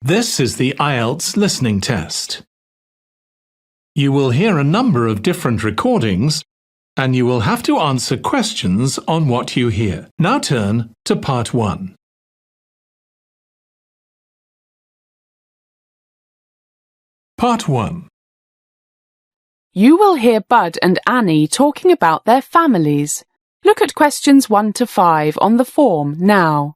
This is the IELTS listening test. You will hear a number of different recordings and you will have to answer questions on what you hear. Now turn to part 1. Part 1. You will hear Bud and Annie talking about their families. Look at questions 1 to 5 on the form now.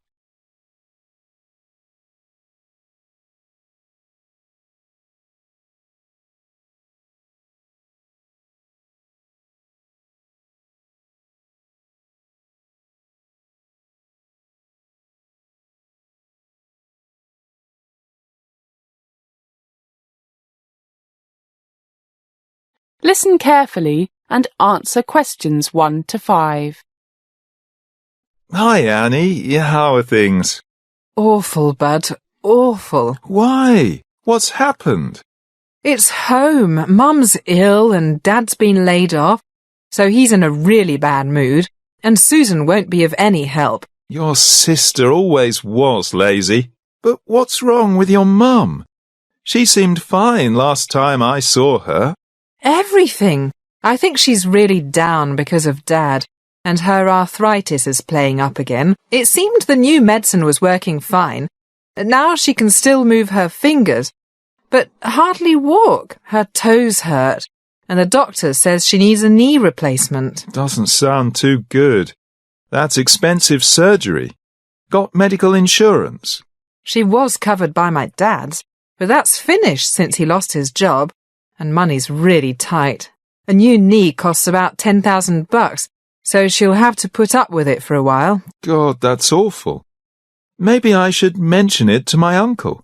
Listen carefully and answer questions 1 to 5. Hi, Annie. How are things? Awful, Bud. Awful. Why? What's happened? It's home. Mum's ill and Dad's been laid off, so he's in a really bad mood, and Susan won't be of any help. Your sister always was lazy. But what's wrong with your mum? She seemed fine last time I saw her. Everything. I think she's really down because of Dad, and her arthritis is playing up again. It seemed the new medicine was working fine. Now she can still move her fingers, but hardly walk. Her toes hurt, and the doctor says she needs a knee replacement. Doesn't sound too good. That's expensive surgery. Got medical insurance? She was covered by my dad's, but that's finished since he lost his job, and money's really tight. A new knee costs about $10,000, so she'll have to put up with it for a while. God, that's awful. Maybe I should mention it to my uncle.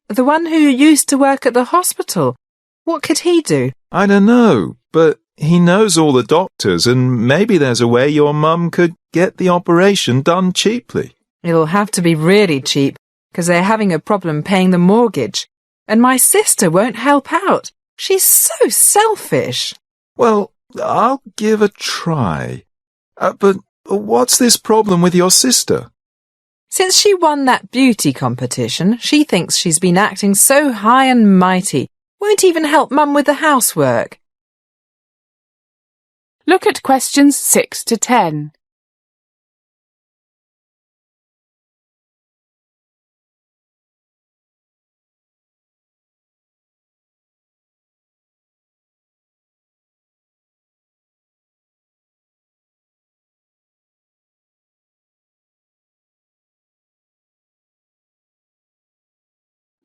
The one who used to work at the hospital. What could he do? I don't know, but he knows all the doctors and maybe there's a way your mum could get the operation done cheaply. It'll have to be really cheap, because they're having a problem paying the mortgage. And my sister won't help out. She's so selfish. Well, I'll give a try. But what's this problem with your sister? Since she won that beauty competition, she thinks she's been acting so high and mighty. Won't even help Mum with the housework. Look at questions 6 to 10.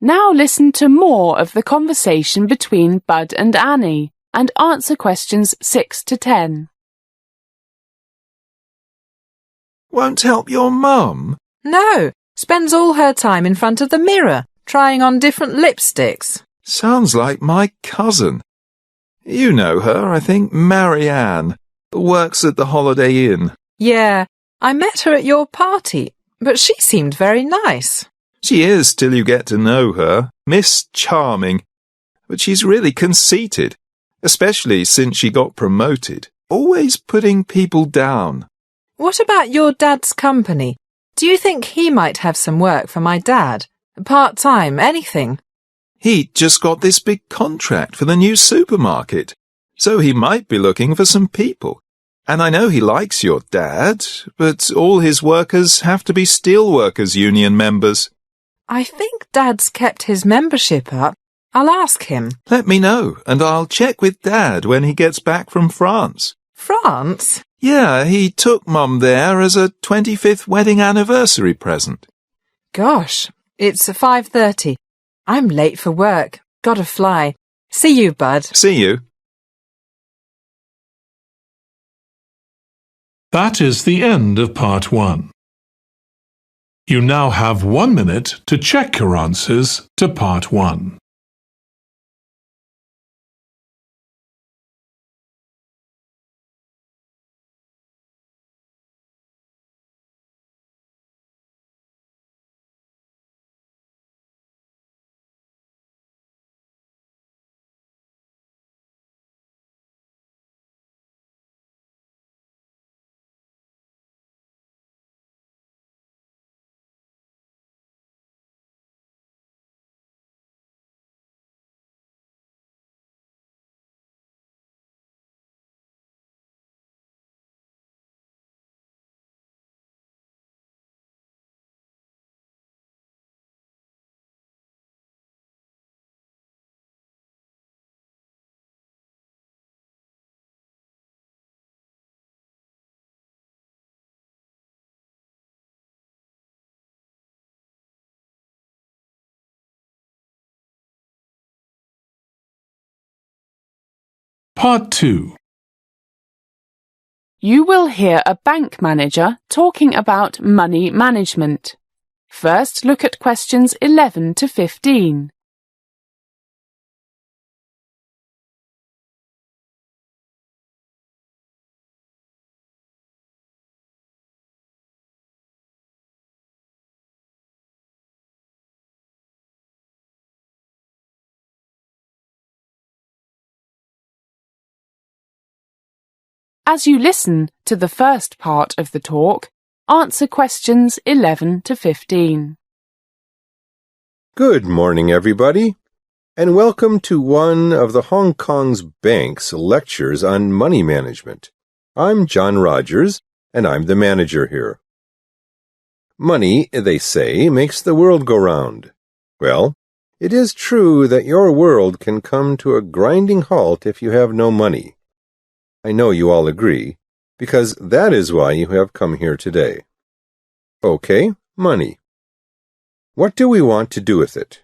Now listen to more of the conversation between Bud and Annie and answer questions 6 to 10. Won't help your mum? No, spends all her time in front of the mirror, trying on different lipsticks. Sounds like my cousin. You know her, I think, Marianne. Works at the Holiday Inn. Yeah, I met her at your party, but she seemed very nice. She is till you get to know her. Miss Charming. But she's really conceited, especially since she got promoted. Always putting people down. What about your dad's company? Do you think he might have some work for my dad? Part-time, anything? He just got this big contract for the new supermarket, so he might be looking for some people. And I know he likes your dad, but all his workers have to be Steelworkers Union members. I think Dad's kept his membership up. I'll ask him. Let me know, and I'll check with Dad when he gets back from France. France? Yeah, he took Mum there as a 25th wedding anniversary present. Gosh, it's 5:30. I'm late for work. Gotta fly. See you, Bud. See you. That is the end of part 1. You now have 1 minute to check your answers to part 1. Part 2. You will hear a bank manager talking about money management. First, look at questions 11 to 15. As you listen to the first part of the talk, answer questions 11 to 15. Good morning, everybody, and welcome to one of the Hong Kong's bank's lectures on money management. I'm John Rogers, and I'm the manager here. Money, they say, makes the world go round. Well, it is true that your world can come to a grinding halt if you have no money. I know you all agree, because that is why you have come here today. Okay, money. What do we want to do with it?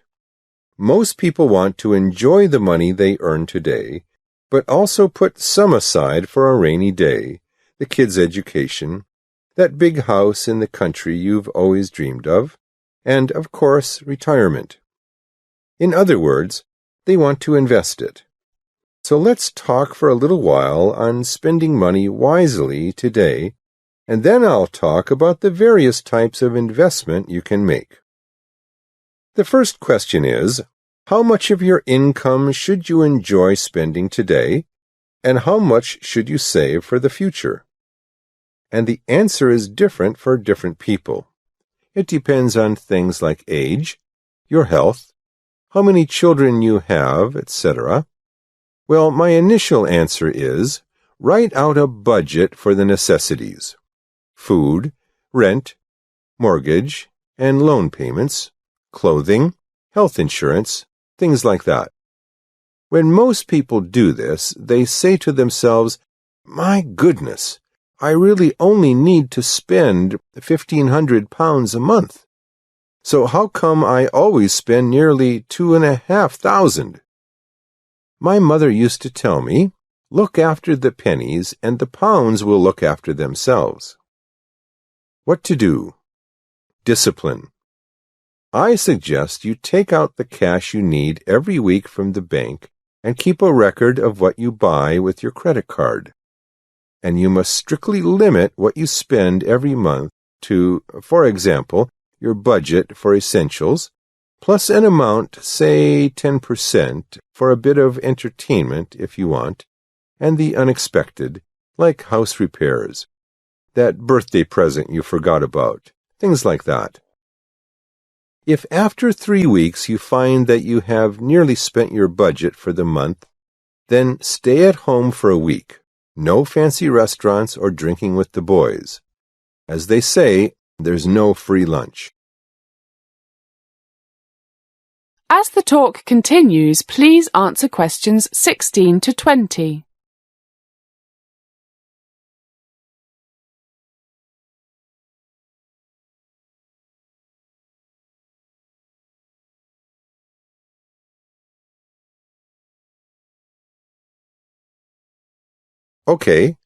Most people want to enjoy the money they earn today, but also put some aside for a rainy day, the kids' education, that big house in the country you've always dreamed of, and, of course, retirement. In other words, they want to invest it. So let's talk for a little while on spending money wisely today, and then I'll talk about the various types of investment you can make. The first question is, how much of your income should you enjoy spending today, and how much should you save for the future? And the answer is different for different people. It depends on things like age, your health, how many children you have, etc. Well, my initial answer is, write out a budget for the necessities: food, rent, mortgage, and loan payments, clothing, health insurance, things like that. When most people do this, they say to themselves, "My goodness, I really only need to spend £1,500 a month. So how come I always spend nearly £2,500? My mother used to tell me, look after the pennies and the pounds will look after themselves." What to do? Discipline. I suggest you take out the cash you need every week from the bank and keep a record of what you buy with your credit card. And you must strictly limit what you spend every month to, for example, your budget for essentials, plus an amount, say 10%, for a bit of entertainment if you want, and the unexpected, like house repairs, that birthday present you forgot about, things like that. If after 3 weeks you find that you have nearly spent your budget for the month, then stay at home for a week. No fancy restaurants or drinking with the boys. As they say, there's no free lunch. As the talk continues, please answer questions 16 to 20. Okay,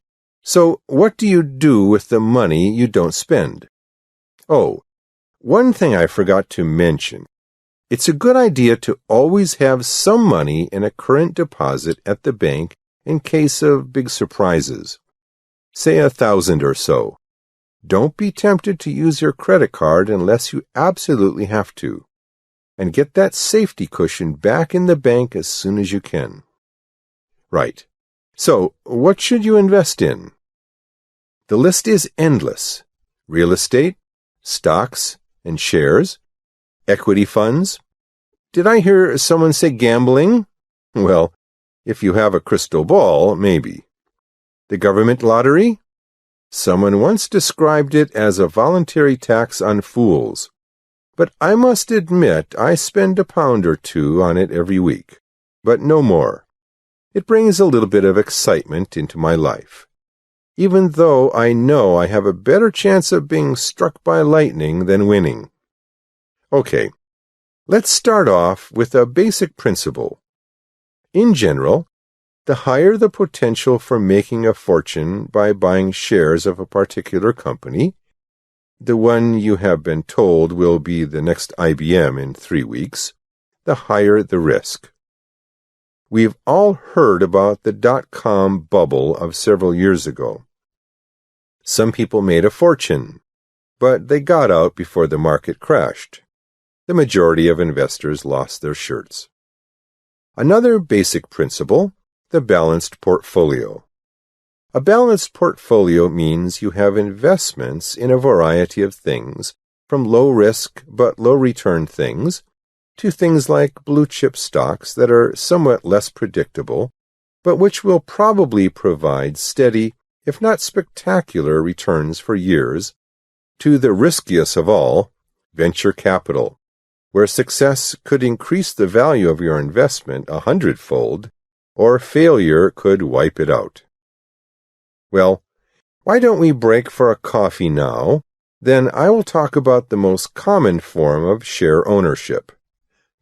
so what do you do with the money you don't spend? Oh, one thing I forgot to mention. It's a good idea to always have some money in a current deposit at the bank in case of big surprises. Say 1,000 or so. Don't be tempted to use your credit card unless you absolutely have to. And get that safety cushion back in the bank as soon as you can. Right. So, what should you invest in? The list is endless. Real estate, stocks and shares, equity funds. Did I hear someone say gambling? Well, if you have a crystal ball, maybe. The government lottery? Someone once described it as a voluntary tax on fools. But I must admit I spend £1 or £2 on it every week, but no more. It brings a little bit of excitement into my life, even though I know I have a better chance of being struck by lightning than winning. Okay, let's start off with a basic principle. In general, the higher the potential for making a fortune by buying shares of a particular company, the one you have been told will be the next IBM in 3 weeks, the higher the risk. We've all heard about the dot-com bubble of several years ago. Some people made a fortune, but they got out before the market crashed. The majority of investors lost their shirts. Another basic principle, the balanced portfolio. A balanced portfolio means you have investments in a variety of things, from low-risk but low-return things to things like blue-chip stocks that are somewhat less predictable, but which will probably provide steady, if not spectacular, returns for years, to the riskiest of all, venture capital, where success could increase the value of your investment 100-fold, or failure could wipe it out. Well, why don't we break for a coffee now? Then I will talk about the most common form of share ownership,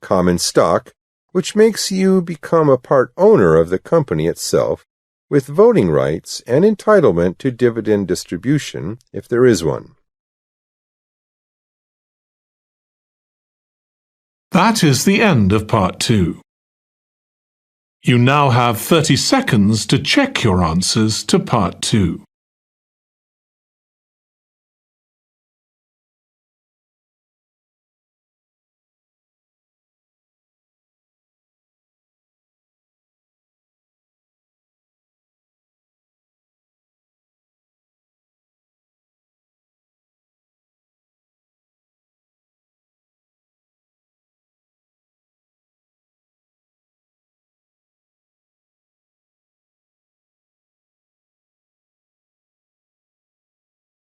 common stock, which makes you become a part owner of the company itself, with voting rights and entitlement to dividend distribution, if there is one. That is the end of Part 2. You now have 30 seconds to check your answers to Part 2.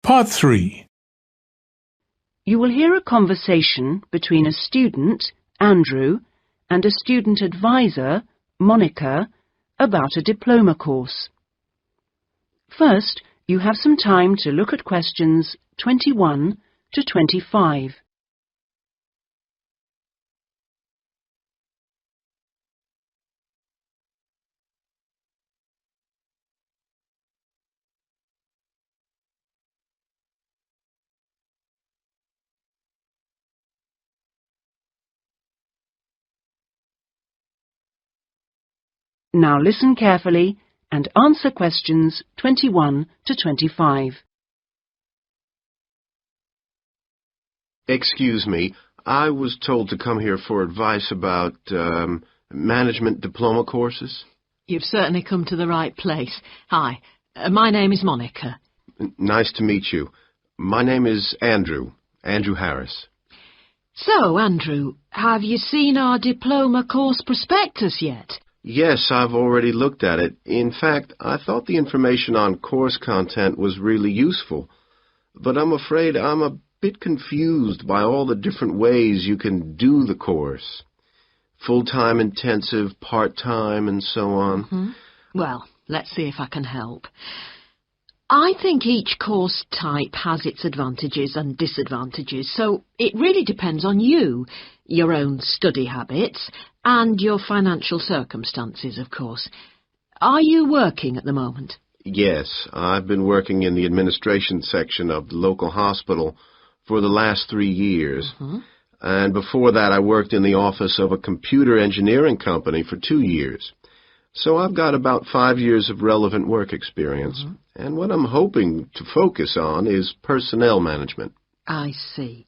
Part 3. You will hear a conversation between a student, Andrew, and a student advisor, Monica, about a diploma course. First, you have some time to look at questions 21 to 25. Now listen carefully and answer questions 21 to 25. Excuse me, I was told to come here for advice about management diploma courses. You've certainly come to the right place. Hi, my name is Monica. Nice to meet you. My name is Andrew Harris. So, Andrew, have you seen our diploma course prospectus yet? Yes, I've already looked at it. In fact, I thought the information on course content was really useful. But I'm afraid I'm a bit confused by all the different ways you can do the course. Full-time intensive, part-time, and so on. Mm-hmm. Well, let's see if I can help. I think each course type has its advantages and disadvantages, so it really depends on you, your own study habits, and your financial circumstances, of course. Are you working at the moment? Yes, I've been working in the administration section of the local hospital for the last 3 years. Mm-hmm. And before that, I worked in the office of a computer engineering company for 2 years. So I've got about 5 years of relevant work experience. Mm-hmm. And what I'm hoping to focus on is personnel management. I see.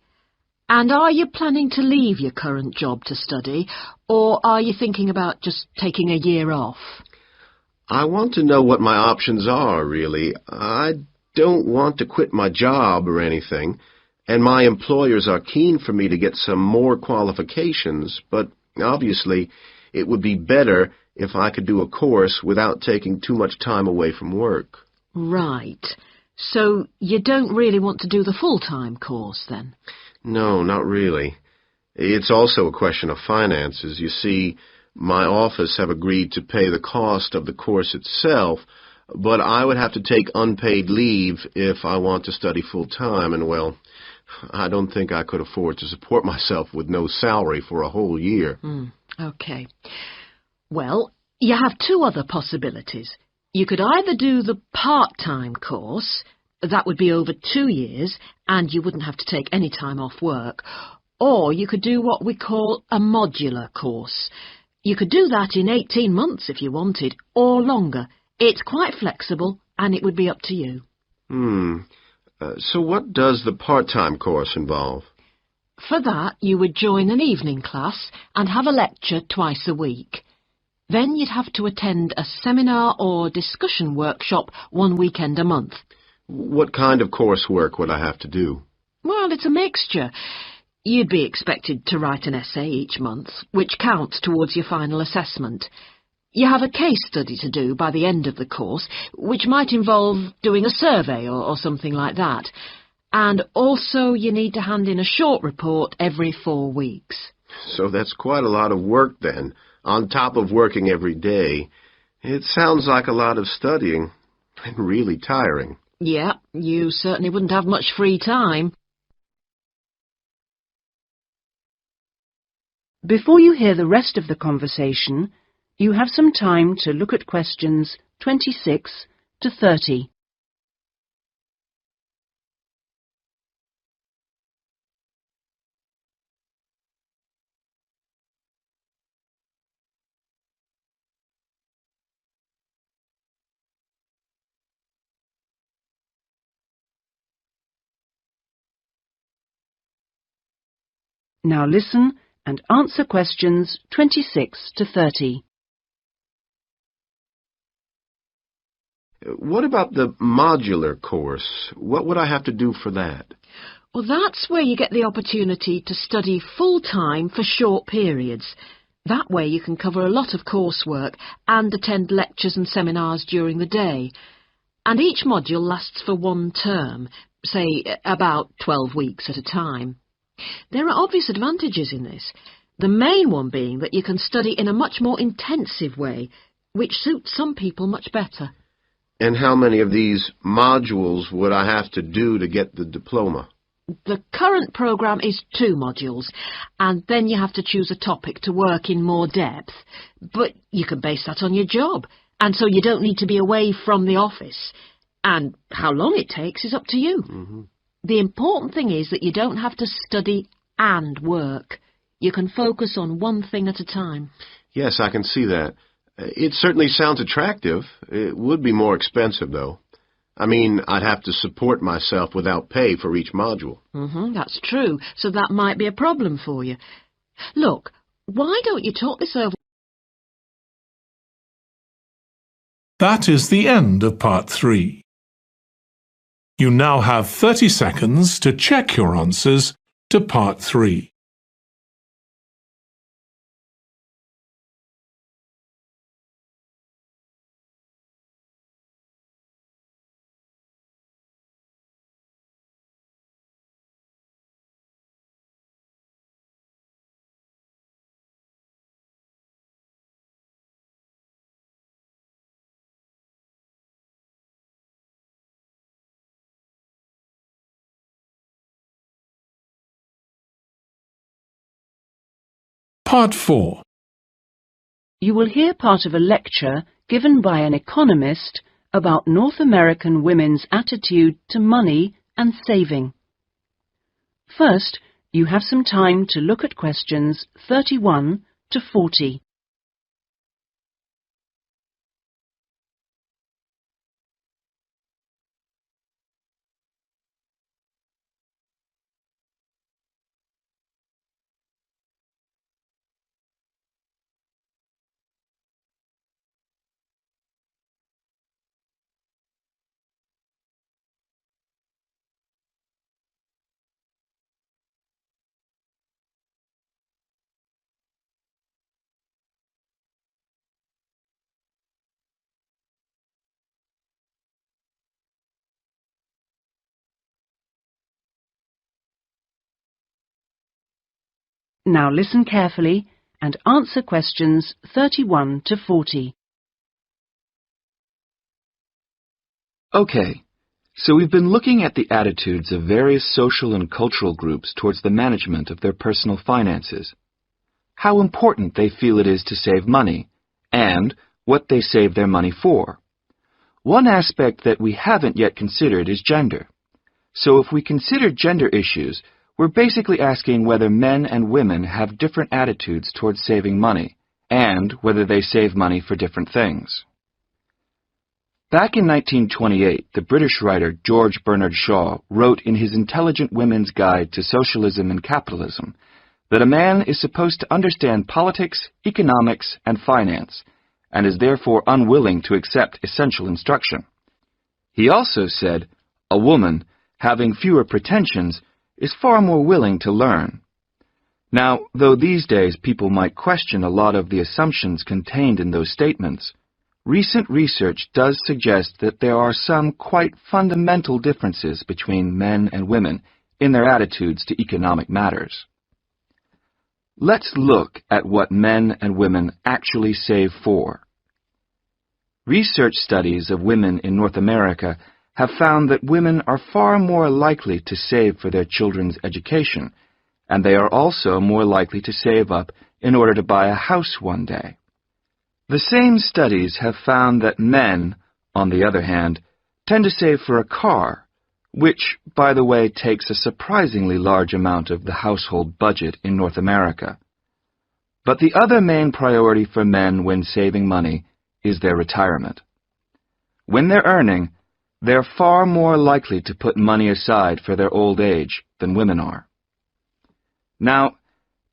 And are you planning to leave your current job to study, or are you thinking about just taking a year off? I want to know what my options are, really. I don't want to quit my job or anything, and my employers are keen for me to get some more qualifications, but obviously it would be better if I could do a course without taking too much time away from work. Right. So you don't really want to do the full-time course, then? No, not really. It's also a question of finances. You see, my office have agreed to pay the cost of the course itself, but I would have to take unpaid leave if I want to study full-time, and, well, I don't think I could afford to support myself with no salary for a whole year. Okay. Well, You have two other possibilities. You could either do the part-time course, that would be over 2 years, and you wouldn't have to take any time off work, or you could do what we call a modular course. You could do that in 18 months if you wanted, or longer. It's quite flexible, and it would be up to you. So what does the part-time course involve? For that, you would join an evening class and have a lecture twice a week. Then you'd have to attend a seminar or discussion workshop 1 weekend a month. What kind of coursework would I have to do? Well, it's a mixture. You'd be expected to write an essay each month, which counts towards your final assessment. You have a case study to do by the end of the course, which might involve doing a survey or something like that. And also you need to hand in a short report every 4 weeks. So that's quite a lot of work then, on top of working every day. It sounds like a lot of studying, and really tiring. Yeah, you certainly wouldn't have much free time. Before you hear the rest of the conversation, you have some time to look at questions 26 to 30. Now listen and answer questions 26 to 30. What about the modular course? What would I have to do for that? Well, that's where you get the opportunity to study full-time for short periods. That way you can cover a lot of coursework and attend lectures and seminars during the day. And each module lasts for 1 term, say about 12 weeks at a time. There are obvious advantages in this, the main one being that you can study in a much more intensive way, which suits some people much better. And how many of these modules would I have to do to get the diploma? The current programme is 2 modules, and then you have to choose a topic to work in more depth. But you can base that on your job, and so you don't need to be away from the office. And how long it takes is up to you. The important thing is that you don't have to study and work. You can focus on one thing at a time. Yes, I can see that. It certainly sounds attractive. It would be more expensive, though. I mean, I'd have to support myself without pay for each module. That's true, so that might be a problem for you. Look, why don't you talk this over? That is the end of part 3. You now have 30 seconds to check your answers to part 3. Part 4. You will hear part of a lecture given by an economist about North American women's attitude to money and saving. First, you have some time to look at questions 31 to 40. Now listen carefully and answer questions 31 to 40. Okay, so we've been looking at the attitudes of various social and cultural groups towards the management of their personal finances, how important they feel it is to save money, and what they save their money for. One aspect that we haven't yet considered is gender. So if we consider gender issues, we're basically asking whether men and women have different attitudes towards saving money, and whether they save money for different things. Back in 1928, the British writer George Bernard Shaw wrote in his Intelligent Women's Guide to Socialism and Capitalism that a man is supposed to understand politics, economics, and finance, and is therefore unwilling to accept essential instruction. He also said, a woman, having fewer pretensions, is far more willing to learn. Now, though these days people might question a lot of the assumptions contained in those statements, recent research does suggest that there are some quite fundamental differences between men and women in their attitudes to economic matters. Let's look at what men and women actually save for. Research studies of women in North America have found that women are far more likely to save for their children's education, and they are also more likely to save up in order to buy a house one day. The same studies have found that men, on the other hand, tend to save for a car, which, by the way, takes a surprisingly large amount of the household budget in North America. But the other main priority for men when saving money is their retirement. When they're earning, they're far more likely to put money aside for their old age than women are. Now,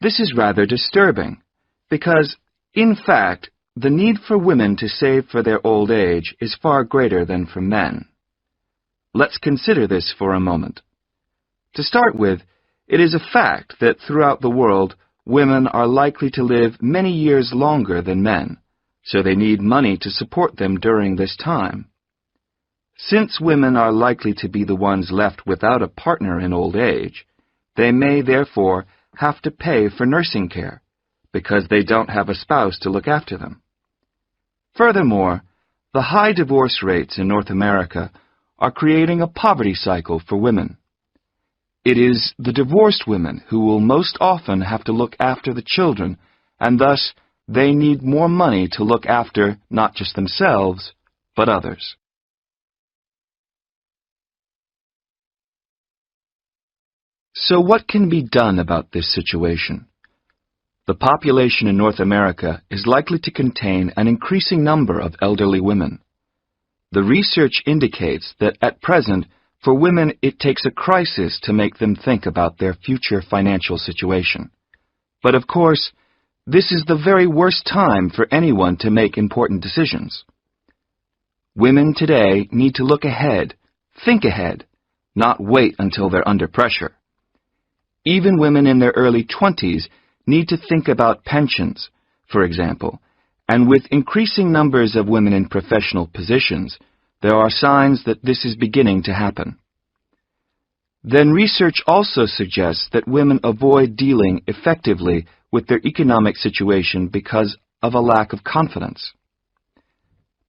this is rather disturbing, because, in fact, the need for women to save for their old age is far greater than for men. Let's consider this for a moment. To start with, it is a fact that throughout the world, women are likely to live many years longer than men, so they need money to support them during this time. Since women are likely to be the ones left without a partner in old age, they may therefore have to pay for nursing care, because they don't have a spouse to look after them. Furthermore, the high divorce rates in North America are creating a poverty cycle for women. It is the divorced women who will most often have to look after the children, and thus they need more money to look after not just themselves, but others. So what can be done about this situation? The population in North America is likely to contain an increasing number of elderly women. The research indicates that at present, for women, it takes a crisis to make them think about their future financial situation. But of course, this is the very worst time for anyone to make important decisions. Women today need to look ahead, think ahead, not wait until they're under pressure. Even women in their early 20s need to think about pensions, for example, and with increasing numbers of women in professional positions, there are signs that this is beginning to happen. Then research also suggests that women avoid dealing effectively with their economic situation because of a lack of confidence.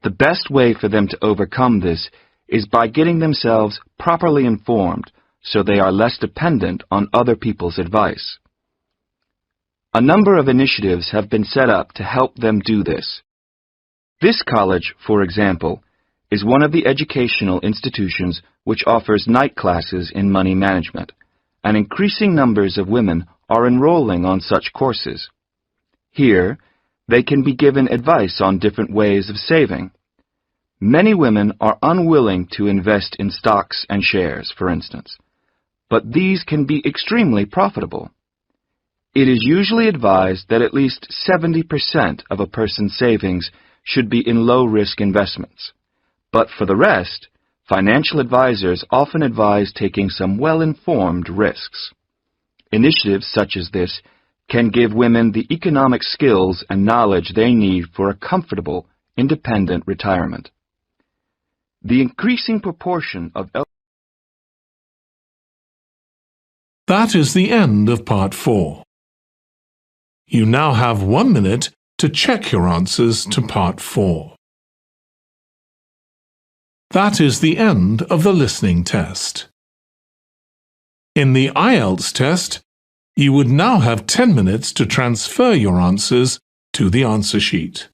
The best way for them to overcome this is by getting themselves properly informed so they are less dependent on other people's advice. A number of initiatives have been set up to help them do this. This college, for example, is one of the educational institutions which offers night classes in money management, and increasing numbers of women are enrolling on such courses. Here, they can be given advice on different ways of saving. Many women are unwilling to invest in stocks and shares, for instance, but these can be extremely profitable. It is usually advised that at least 70% of a person's savings should be in low-risk investments. But for the rest, financial advisors often advise taking some well-informed risks. Initiatives such as this can give women the economic skills and knowledge they need for a comfortable, independent retirement. The increasing proportion of That is the end of Part 4. You now have 1 minute to check your answers to Part 4. That is the end of the listening test. In the IELTS test, you would now have 10 minutes to transfer your answers to the answer sheet.